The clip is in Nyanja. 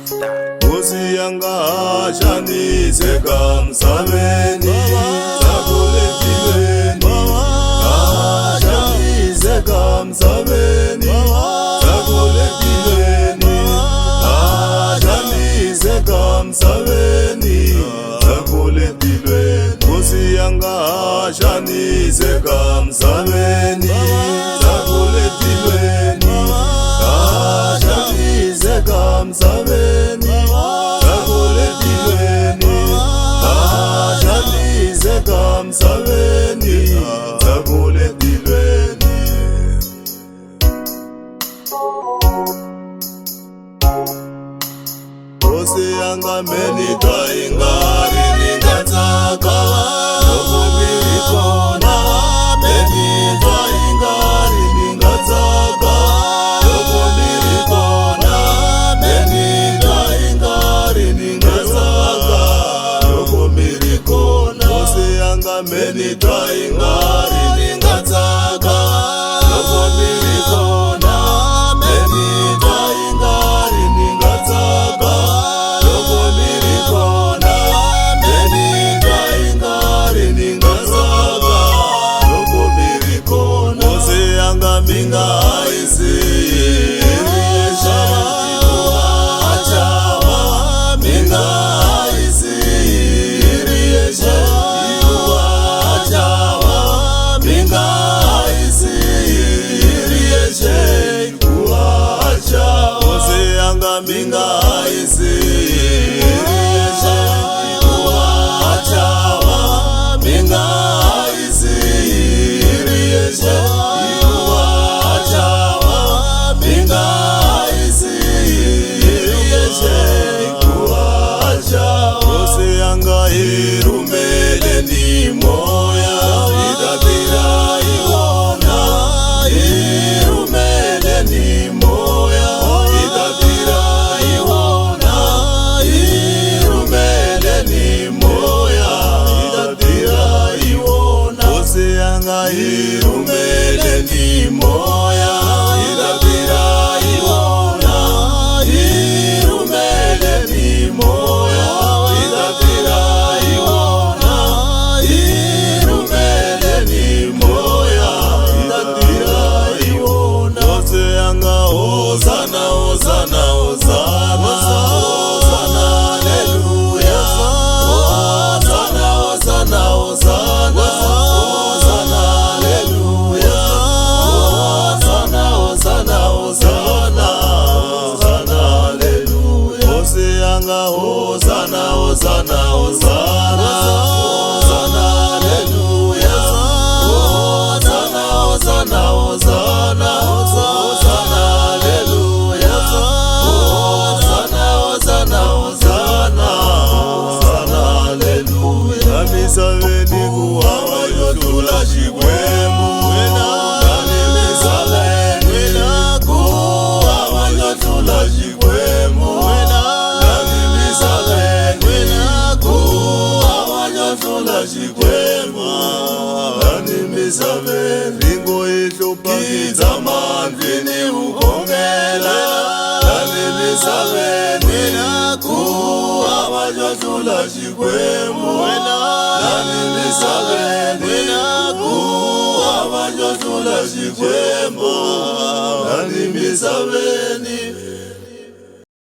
Nkosi yanga shanizeka msameni zakulethilweni shanizeka msameni zakulethilweni shanizeka msameni zakulethilweni Nkosi yanga shanizeka msameni zakulethilweni shanizeka msameni shanizeka msameni zakulethilweni Nkosi yanga menitwa ingari ningatsaka lokumirikona menitwa ingari ningatsaka lokumirikona menitwa ingari ningatsaka lokumirikona Nkosi yanga menitwa ingari ningatsaka lokumirikona menitwa ingari ningatsaka lokumirikona menitwa ingari ningatsaka lokumirikona Nkosi yanga minga minga isirieshe kuachawa minga isirieshe kuachawa minga isirieshe kuachawa Nkosi yanga irumele ni moya idabira iwona irumele ni moya idabira irumele ni moya idabira iwona irumele ni moya idabira iwona irumele ni moya idabira iwona Nkosi yanga hosana hosana hosana hosana haleluya hosana hosana hosana Hosanna, Hosanna, Hosanna, Hosanna, hallelujah. Hosanna, Hosanna, Hosanna, Hosanna, hallelujah. Hosanna, Hosanna, Hosanna, Hosanna, hallelujah. Nami saveni kuhamba yotula shikwembu nami saveni kuhamba yotula shikwembu shikwembu nani misaveni ringo ihlupakidza mandlini ukongela nani misaveni kuhavajohlula shikwembu nani misaveni kuhavajohlula shikwembu nani misaveni